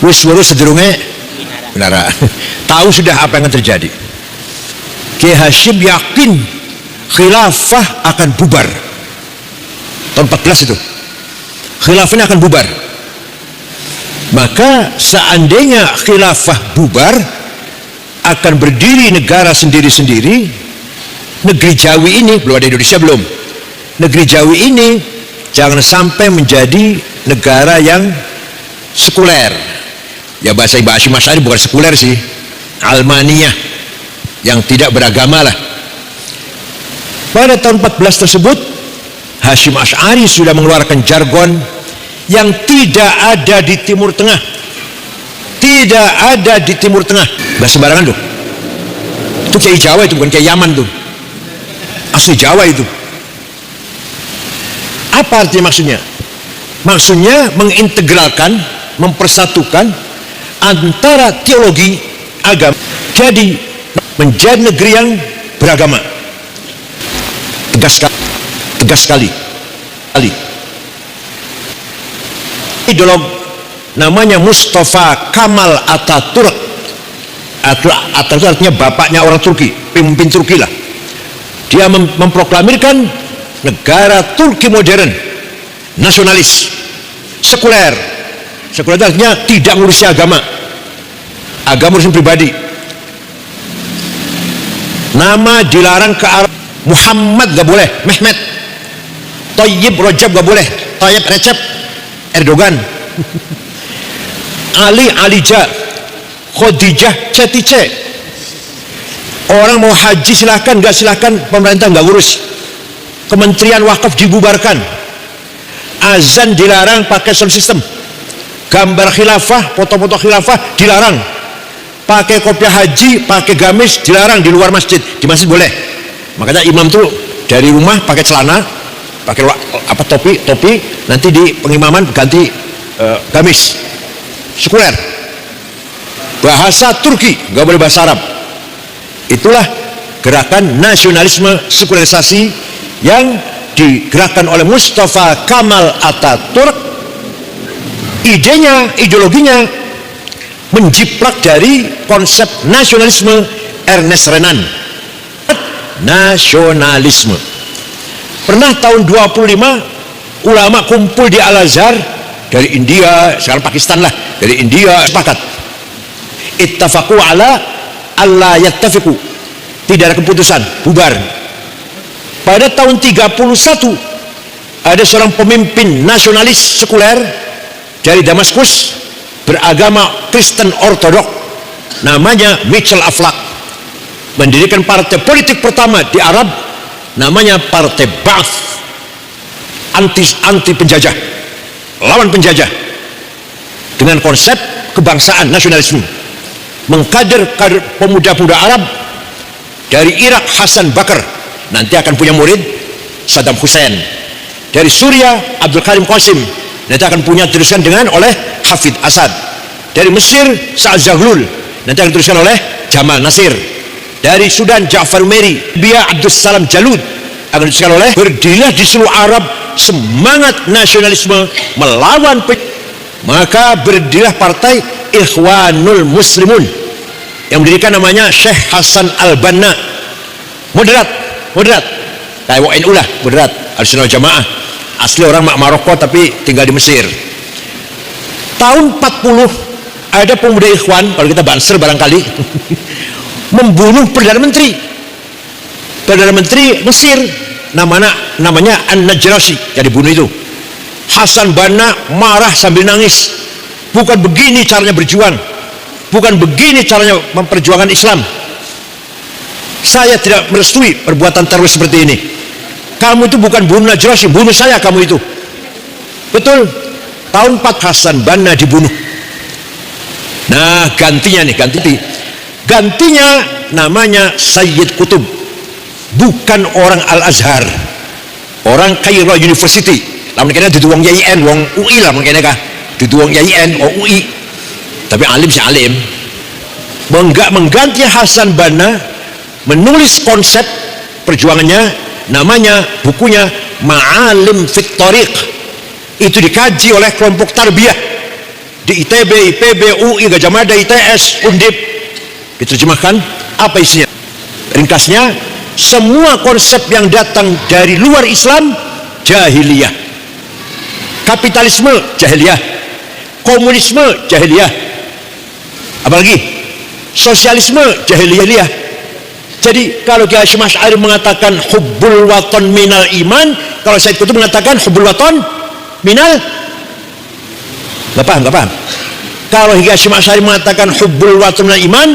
wis weruh sedurunge menara. Tahu sudah apa yang akan terjadi. Kiai Hasyim yakin khilafah akan bubar. Tahun 14 itu. Khilafahnya akan bubar. Maka seandainya khilafah bubar, akan berdiri negara sendiri-sendiri. Negeri Jawi ini, belum ada Indonesia belum. Negeri Jawi ini jangan sampai menjadi negara yang sekuler. Ya bahasa Ibu Hasyim Asy'ari bukan sekuler sih, Almaniyah, yang tidak beragama lah. Pada tahun 14 tersebut Hasyim Asy'ari sudah mengeluarkan jargon yang tidak ada di Timur Tengah. Tidak ada di Timur Tengah. Gak sembarangan tuh. Itu Kiai Jawa itu, bukan Kiai Yaman tuh. Asli Jawa itu. Apa artinya maksudnya? Maksudnya mengintegralkan, mempersatukan antara teologi agama. Jadi menjadi negeri yang beragama. Tegas sekali. Ideolog namanya Mustafa Kemal Atatürk. Atatürk artinya bapaknya orang Turki, pemimpin Turki lah. Dia memproklamirkan negara Turki modern, nasionalis, sekuler. Sekuler artinya tidak ngurusi agama, urusan pribadi. Nama dilarang ke Arab. Muhammad gak boleh, Mehmet. Thayyib Rajab gak boleh, Tayyip Recep Erdogan. Ali Alija, Khadijah Cetice. Orang mau haji silahkan, gak silahkan, pemerintah gak urus. Kementerian Wakaf dibubarkan. Azan dilarang pakai sound system. Gambar khilafah, foto-foto khilafah dilarang. Pakai kopiah haji, pakai gamis dilarang di luar masjid. Di masjid boleh. Makanya imam tuh dari rumah pakai celana, pakai topi, nanti di pengimaman ganti gamis. Sekuler. Bahasa Turki, nggak boleh bahasa Arab. Itulah gerakan nasionalisme sekularisasi yang digerakkan oleh Mustafa Kemal Atatürk. Idenya, ideologinya menjiplak dari konsep nasionalisme Ernest Renan. Nasionalisme. Pernah tahun 25 ulama kumpul di Al-Azhar dari India, sekarang Pakistan lah, dari India sepakat. Ittafaqu ala alla yattafiqu. Tidak ada keputusan, bubar. Pada tahun 31 ada seorang pemimpin nasionalis sekuler dari Damaskus, beragama Kristen Ortodok, namanya Michel Aflaq, mendirikan partai politik pertama di Arab, namanya Partai Ba'ath, anti penjajah, lawan penjajah, dengan konsep kebangsaan nasionalisme. Mengkader pemuda-pemuda Arab dari Irak, Hasan Bakar, nanti akan punya murid Saddam Hussein. Dari Suriah, Abdul Karim Qasim, nanti akan punya diteruskan dengan oleh Hafid Asad. Dari Mesir, Sa'ad Zaghloul, nanti akan diteruskan oleh Jamal Nasir. Dari Sudan, Ja'far Umeri. Libya, Abdus Salam Jalud, akan diteruskan oleh. Berdirilah di seluruh Arab semangat nasionalisme melawan maka berdirilah partai Ikhwanul Muslimun yang mendirikan namanya Syekh Hasan Al-Banna. Moderat kayak WNU lah, moderat, Ahlussunnah Jamaah, asli orang Maroko tapi tinggal di Mesir. Tahun 40 ada pemuda Ikhwan, kalau kita Banser barangkali, membunuh Perdana Menteri Mesir, namanya An-Najrasi yang dibunuh itu. Hasan Banna marah sambil nangis. Bukan begini caranya berjuang, bukan begini caranya memperjuangkan Islam. Saya tidak merestui perbuatan teroris seperti ini. Kamu itu bukan bunuh Najrasi, bunuh saya kamu itu. Betul. Tahun 4 Hasan Banna dibunuh. Nah gantinya namanya Sayyid Qutb, bukan orang Al-Azhar, orang Cairo University. Lamun kena dudu wong YIN, wong UI lah mungkin kah. Dudu wong YIN, UI. Tapi alim sih alim. Mengganti Hasan Banna menulis konsep perjuangannya, namanya bukunya Ma'alim fit Thariq. Itu dikaji oleh kelompok tarbiyah di ITB, IPB, UI, Gajah Mada, ITS, Undip. Diterjemahkan, apa isinya? Ringkasnya, semua konsep yang datang dari luar Islam jahiliyah. Kapitalisme jahiliyah, komunisme jahiliyah, apalagi sosialisme jahiliyah. Jadi kalau Kiai Hasyim Asy'ari mengatakan hubbul waton minal iman, kalau Said Qutb mengatakan hubbul waton minal, nggak paham. Kalau Kiai Hasyim Asy'ari mengatakan hubbul waton minal iman,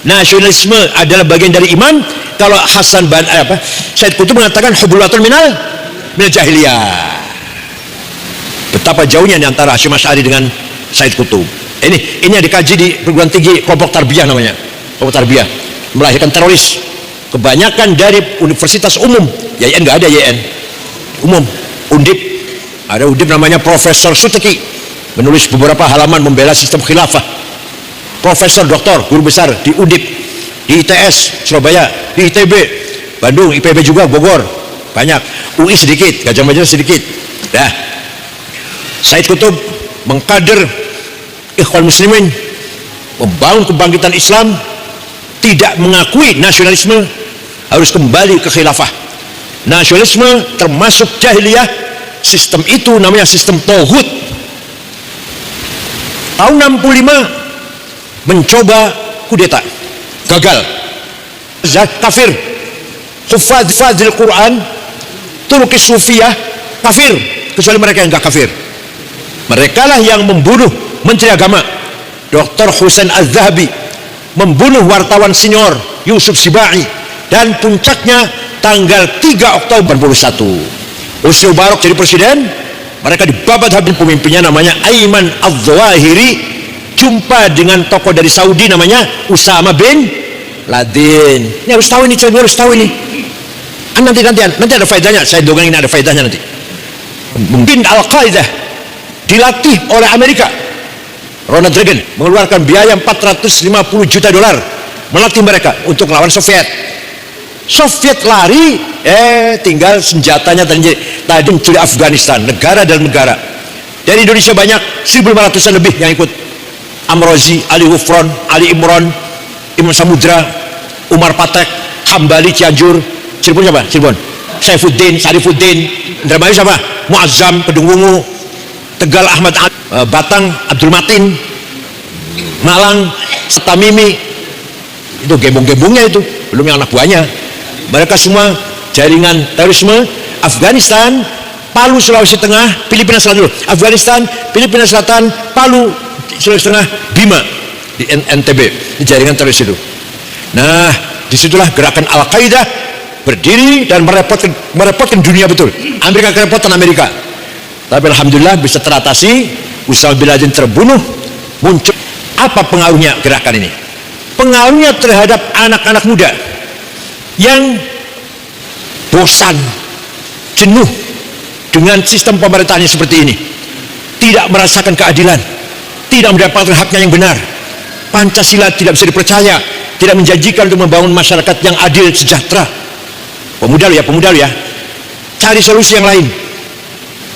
nasionalisme adalah bagian dari iman. Kalau Said Qutb mengatakan hubbul waton minal jahiliyah. Betapa jauhnya di antara Hasyim Asy'ari dengan Said Qutb. Ini yang dikaji di perguruan tinggi kelompok tarbiyah namanya. Kelompok tarbiyah melahirkan teroris. Kebanyakan dari universitas umum. YN nggak ada, YN umum. Undip, ada Undip namanya Profesor Suteki, menulis beberapa halaman membela sistem khilafah. Profesor Doktor, guru besar di Undip, di ITS Surabaya, di ITB Bandung, IPB juga Bogor, banyak. UI sedikit, Gajah Mada sedikit. Dah. Said Qutb mengkader Ikhwan Muslimin, membangun kebangkitan Islam, tidak mengakui nasionalisme, harus kembali ke khilafah. Nasionalisme termasuk jahiliyah. Sistem itu namanya sistem tauhid. Tahun 65 mencoba kudeta, gagal. Kafir. Hufadzil Quran, Turki Sufiyah, kafir, kecuali mereka yang enggak kafir. Mereka lah yang membunuh Menteri Agama Dr. Husain Az-Zahabi, membunuh wartawan senior Yusuf Sibai, dan puncaknya tanggal 3 Oktober 1991 Husni Mubarak jadi presiden. Mereka dibabat habis, pemimpinnya namanya Aiman Al-Zawahiri, jumpa dengan tokoh dari Saudi namanya Usama bin Laden. Ini harus tahu ini, harus tahu ini. Nanti ada faedahnya, saya dongeng ini ada faedahnya nanti. Mungkin Al-Qaeda dilatih oleh Amerika. Ronald Reagan mengeluarkan biaya 450 juta dolar melatih mereka untuk melawan Soviet. Soviet lari, tinggal senjatanya tadi mencuri Afghanistan, negara dalam negara. Dari Indonesia banyak, 1.500-an lebih yang ikut. Amrozi, Ali Hufron, Ali Imron, Imam Samudra, Umar Patek, Hambali Cianjur, Cirebon siapa? Cirebon. Saifuddin, Sarifuddin, Indramayu siapa? Muazzam, Kedung Wungu, Tegal Ahmad Ali, Batang Abdul Matin, Malang Setamimi. Itu gembong-gembongnya itu, belum yang anak buahnya. Mereka semua jaringan terorisme. Afghanistan, Palu Sulawesi Tengah, Filipina Selatan dulu. Afghanistan, Filipina Selatan, Palu Sulawesi Tengah, Bima di NTB, di jaringan teroris itu. Nah, disitulah gerakan Al-Qaeda berdiri dan merepotkan dunia betul. Amerika kerepotan Amerika. Tapi alhamdulillah bisa teratasi. Usama bin Laden terbunuh. Muncul apa pengaruhnya gerakan ini? Pengaruhnya terhadap anak-anak muda yang bosan, jenuh dengan sistem pemerintahan seperti ini, tidak merasakan keadilan, tidak mendapatkan haknya yang benar. Pancasila tidak bisa dipercaya, tidak menjanjikan untuk membangun masyarakat yang adil sejahtera. Pemuda lu ya, cari solusi yang lain.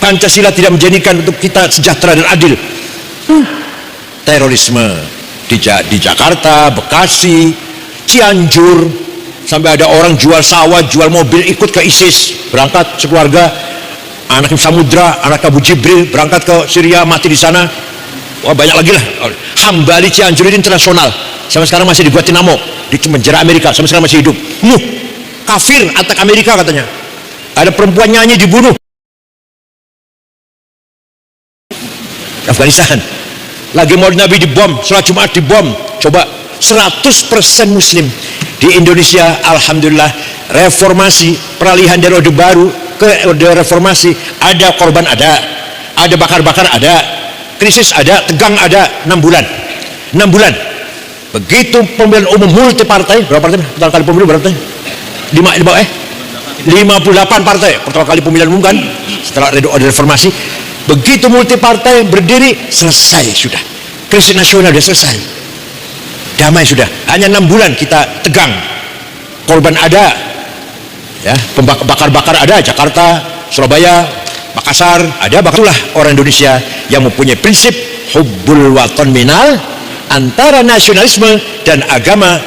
Pancasila tidak menjadikan untuk kita sejahtera dan adil. Terorisme di Jakarta, Bekasi, Cianjur, sampai ada orang jual sawah, jual mobil, ikut ke ISIS, berangkat sekeluarga, anak Samudra, anak Abu Jibril, berangkat ke Syria, mati di sana. Wah, banyak lagi lah. Hambali Cianjur itu internasional, sampai sekarang masih di Guantanamo, di penjara Amerika, sampai sekarang masih hidup. Kafir, atak Amerika katanya. Ada perempuan nyanyi dibunuh. Afghanistan lagi Maulid Nabi dibom, sholat Jumat dibom. Coba 100% Muslim. Di Indonesia alhamdulillah reformasi, peralihan dari orde baru ke orde reformasi, ada korban, ada bakar-bakar, ada krisis, ada tegang, ada 6 bulan. Begitu pemilihan umum multi partai, berapa partai pertama kali pemilu, berapa partai? 58 partai pertama kali pemilihan umum kan, setelah orde reformasi. Begitu multi partai berdiri, selesai sudah. Krisis nasional sudah selesai. Damai sudah. Hanya 6 bulan kita tegang. Korban ada, ya, bakar-bakar ada, Jakarta, Surabaya, Makassar ada. Itulah orang Indonesia yang mempunyai prinsip hubbul waton minal, antara nasionalisme dan agama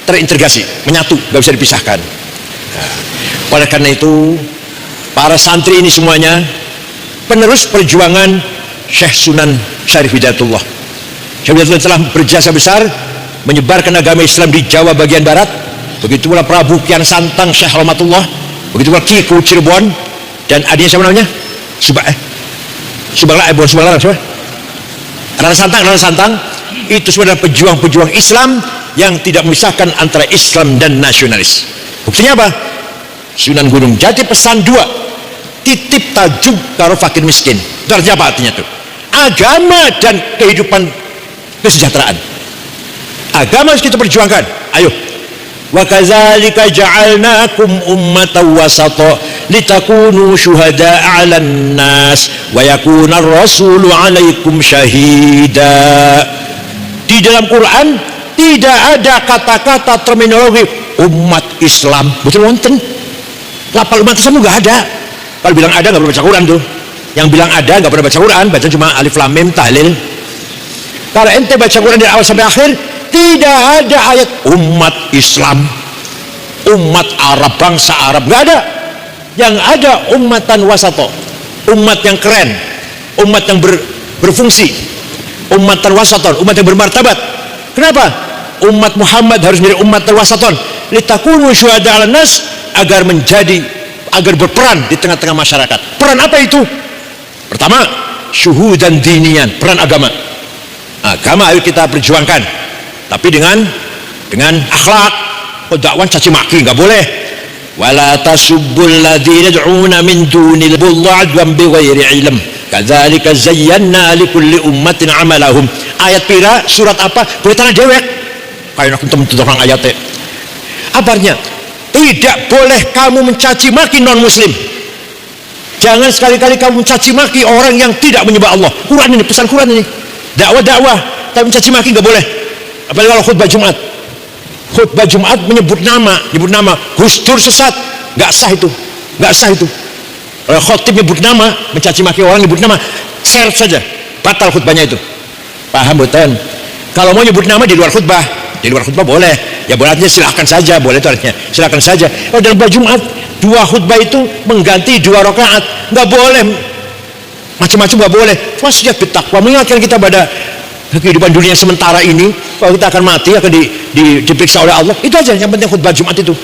terintegrasi, menyatu, gak bisa dipisahkan. Oleh karena itu, para santri ini semuanya penerus perjuangan Syekh Sunan Syarif Hidayatullah. Syekh Hidayatullah telah berjasa besar menyebarkan agama Islam di Jawa bagian barat. Begitu pula Prabu Kian Santang Syekh Rahmatullah, begitu pula Kiku Cirebon, dan adiknya siapa namanya? Rara Santang. Itu sebenarnya pejuang-pejuang Islam yang tidak memisahkan antara Islam dan nasionalis. Buktinya apa? Sunan Gunung Jati pesan 2, titip tajuk karo fakir miskin. Itu artinya apa artinya itu? Agama dan kehidupan kesejahteraan. Agama harus kita perjuangkan. Ayo. Wa kadzalika ja'alnakum ummatan wasata litakunu syuhada'a 'alan nas wa yakuna ar-rasulu 'alaikum syahida. Di dalam Quran tidak ada kata-kata terminologi umat Islam. Betul wonten? Lapal umat Islam nggak ada. Kalau bilang ada nggak pernah baca Quran tuh. Yang bilang ada nggak pernah baca Quran, baca cuma alif lam mim tahlil. Kalau ente baca Quran dari awal sampai akhir, tidak ada ayat umat Islam, umat Arab, bangsa Arab, nggak ada. Yang ada ummatan wasato, umat yang keren, umat yang berfungsi, ummatan wasaton, umat yang bermartabat. Kenapa? Umat Muhammad harus menjadi ummatan wasaton, litakunu syuhada 'alan nas, agar berperan di tengah-tengah masyarakat. Peran apa itu? Pertama, syuhudan dinian, peran agama. Agama ayo kita perjuangkan, tapi dengan akhlak. Dakwah caci maki nggak boleh. Wala tasubbul ladzina yad'una min dunil adwan bighairi ilm. Kadzalika zayyana likulli ummatin amalahum. Ayat pira, surat apa? Boleh tanah dewek. Kayak aku temen orang ayatnya. Apa artinya? Tidak boleh kamu mencaci maki non muslim. Jangan sekali-kali kamu mencaci maki orang yang tidak menyembah Allah. Quran ini, pesan Quran ini. Dakwah, tapi mencaci maki nggak boleh. Apalagi kalau khutbah Jumat. Khutbah Jumat menyebut nama Gus Dur sesat, nggak sah itu. Kalau khotib nyebut nama, mencaci maki orang nyebut nama, share saja, batal khutbahnya itu. Paham betul? Kalau mau nyebut nama di luar khutbah boleh. Ya boleh, artinya silahkan saja, boleh itu artinya silahkan saja. Kalau dalam khutbah Jumat 2 khutbah itu mengganti 2 rakaat, nggak boleh, macam-macam nggak boleh. Wasiat bertakwa, mengingatkan kita pada kehidupan dunia sementara ini, kalau kita akan mati, akan diperiksa oleh Allah. Itu aja yang penting khutbah Jumat itu.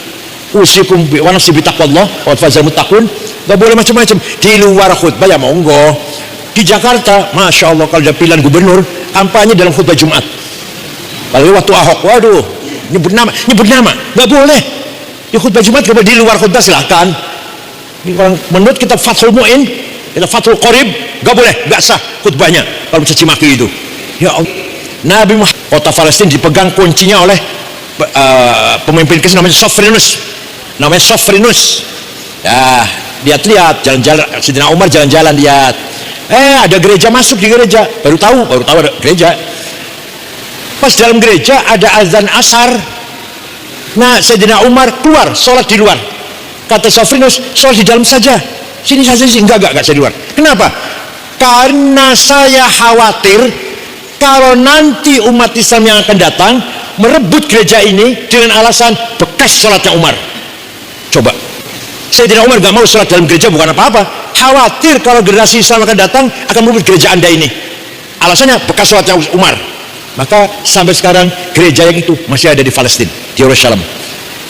Usikum wa nafsi bi taqwallah wa fazal muttaqun. Enggak boleh macam-macam. Di luar khutbah ya monggo. Di Jakarta, Masya Allah, kalau ada pilihan gubernur, kampanye dalam khutbah Jumat. Kalau waktu Ahok, waduh, nyebut nama, nggak boleh. Di khutbah Jumat, kalau di luar khutbah silahkan. Menurut kita Fathul Mu'in, kita Fathul Qorib, nggak boleh, nggak sah khutbahnya kalau mencaci maki itu. Ya Allah, Nabi Muhammad, kota Palestina dipegang kuncinya oleh pemimpin Kristen namanya Sofrinus. Ya, lihat jalan-jalan, Sidina Umar jalan-jalan lihat. Ada gereja, masuk di gereja, baru tahu ada gereja. Pas dalam gereja ada azan asar. Nah, Sidina Umar keluar, sholat di luar. Kata Sofrinus, sholat di dalam saja. Sini saja sih, enggak saya di luar. Kenapa? Karena saya khawatir kalau nanti umat Islam yang akan datang merebut gereja ini dengan alasan bekas sholatnya Umar. Coba, Sayyidina Umar gak mau sholat dalam gereja bukan apa-apa, khawatir kalau generasi Islam akan datang akan merebut gereja Anda ini. Alasannya bekas sholatnya Umar. Maka sampai sekarang gereja yang itu masih ada di Palestina, di Yerusalem.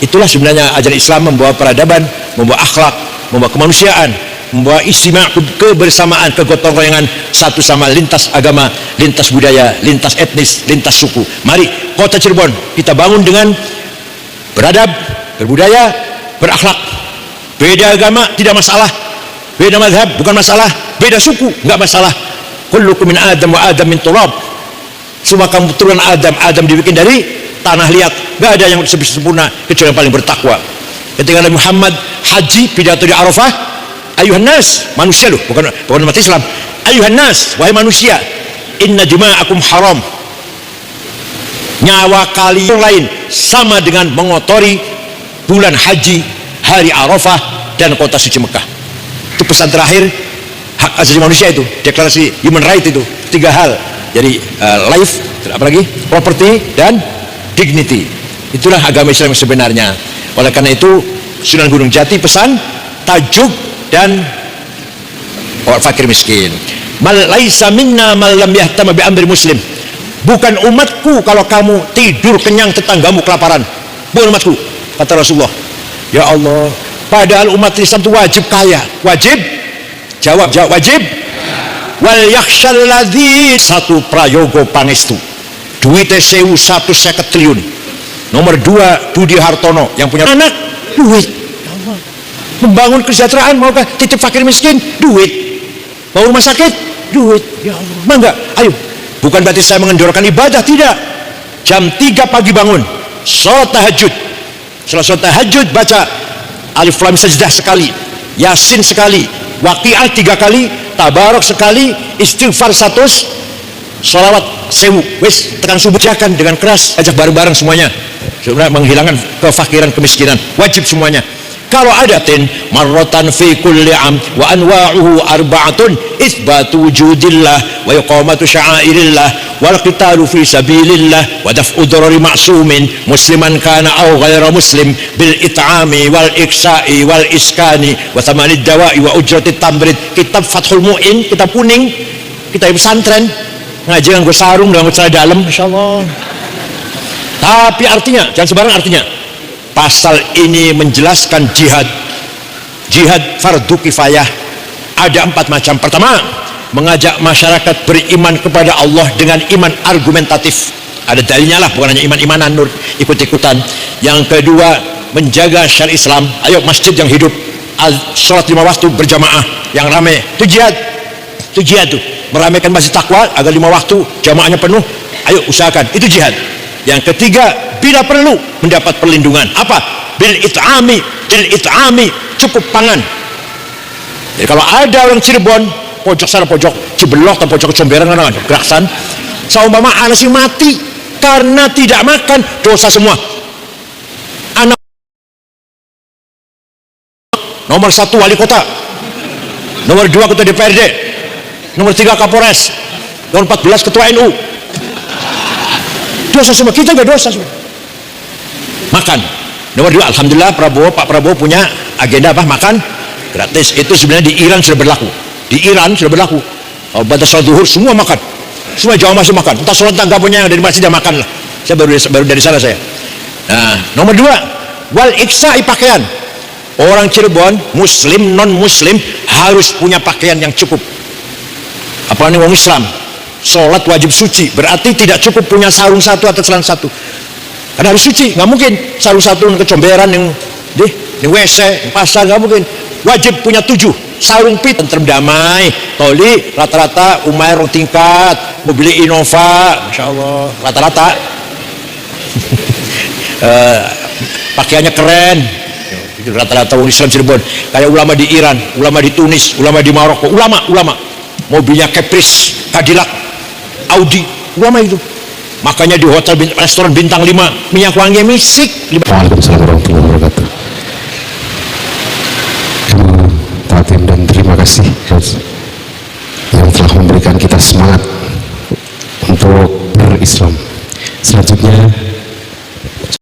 Itulah sebenarnya ajaran Islam, membawa peradaban, membawa akhlak, membawa kemanusiaan, membawa istimewa, kebersamaan, kegotong royongan satu sama, lintas agama, lintas budaya, lintas etnis, lintas suku. Mari kota Cirebon kita bangun dengan beradab, berbudaya, berakhlak. Beda agama tidak masalah, beda mazhab bukan masalah, beda suku nggak masalah. Kullukum min Adam wa Adam min turab. Semua kamu turunan Adam dibikin dari tanah liat. Nggak ada yang sempurna kecuali yang paling bertakwa. Ketika Nabi Muhammad haji pidato di Arafah, ayuhan nas, manusia loh, bukan umat Islam. Ayuhan nas, wahai manusia, inna dima'akum haram. Nyawa kalian lain sama dengan mengotori bulan haji, hari Arafah, dan kota suci Mekah. Itu pesan terakhir hak asasi manusia itu, deklarasi human right itu. 3 hal. Jadi life, apalagi property dan dignity. Itulah agama Islam yang sebenarnya. Oleh karena itu Sunan Gunung Jati pesan tajuk dan fakir miskin. Mal laisa minna man lam yahtama bi amri muslim. Bukan umatku kalau kamu tidur kenyang tetanggamu kelaparan. Bukan umatku, kata Rasulullah. Ya Allah, padahal umat Islam itu wajib kaya. Wajib? Jawab wajib. Wal yakhshal ladzi, satu prayogo pangestu. Duitnya 1.150 triliun. Nomor 2 Budi Hartono yang punya anak, duit. Ya Allah. Membangun kesejahteraan, mau titip fakir miskin, duit. Mau rumah sakit, duit. Ya Allah, mangga, ayo. Bukan berarti saya mengendorkan ibadah, tidak. Jam 3 pagi bangun, sholat tahajud. Setelah sholat tahajud baca Alif Lam Sajdah sekali, Yasin sekali, Waqiah 3 kali, Tabarok sekali, istighfar 100, sholawat 1000. Wis tekan subuh jakan dengan keras, ajak bareng-bareng semuanya. Sebenarnya menghilangkan kefakiran, kemiskinan, wajib semuanya. Kalau adatin marratan fi kulli am wa anwa'uhu arba'atun itsbatu wujudillah wa iqamatu sya'airillah wal qitalu fi sabilillah wa daf'u darari ma'sumin musliman kana aw ghaira muslim bil it'ami wal iksa'i wal iskani wa thamanid dawa'i wa ujratit tamrid. Kitab Fathul Mu'in, kitab kuning, kitab pesantren, ngaji nganggo sarung nganggo celana dalam, masyaallah. Tapi artinya jangan sembarang artinya. Pasal ini menjelaskan jihad fardu kifayah. Ada 4 macam. Pertama, mengajak masyarakat beriman kepada Allah dengan iman argumentatif. Ada dalilnya lah, bukan hanya iman-imanan nur ikut-ikutan. Yang kedua, menjaga syariat Islam. Ayo masjid yang hidup, sholat 5 waktu berjamaah yang ramai. Itu jihad. Itu jihad tuh. Meramaikan masjid takwa agar 5 waktu jamaahnya penuh. Ayo usahakan. Itu jihad. Yang ketiga, bila perlu mendapat perlindungan. Apa? Bil it'ami cukup pangan. Jadi kalau ada orang Cirebon, pojok sana pojok Cibelok atau pojok Comberan, Geraksan, saumpama anak si mati karena tidak makan, dosa semua. Anak nomor 1 wali kota, nomor 2 ketua DPRD, nomor 3 Kapolres, nomor 14 ketua NU, dosa semua. Kita nggak dosa semua. Makan. Nomor 2, alhamdulillah Pak Prabowo punya agenda apa? Makan gratis. Itu sebenarnya di Iran sudah berlaku. Di Iran sudah berlaku. Batas sholat zuhur semua makan. Semua jamaah masih makan. Entah sholat tangga punya yang dari masjid dia makan lah. Saya baru dari sana saya. Nah, nomor 2, wal iksa'i pakaian. Orang Cirebon, muslim, non muslim harus punya pakaian yang cukup. Apalagi orang Islam, sholat wajib suci, berarti tidak cukup punya sarung 1 atau celana 1. Karena harus suci, nggak mungkin sarung 1 kecomberan yang di WC, yang pasar, nggak mungkin. Wajib punya 7 sarung pit, tentrem damai, toli rata-rata Umair rong tingkat, mobil Innova, masya Allah, rata-rata. Pakaiannya keren, rata-rata orang Islam Cirebon. Kayak ulama di Iran, ulama di Tunis, ulama di Maroko, ulama, mobilnya Caprice, Cadillac, Audi, ulama itu. Makanya di hotel restoran bintang 5 minyak wangi misik. Waalaikumsalam warahmatullahi wabarakatuh. Tatim dan terima kasih yang telah memberikan kita semangat untuk berislam. Selanjutnya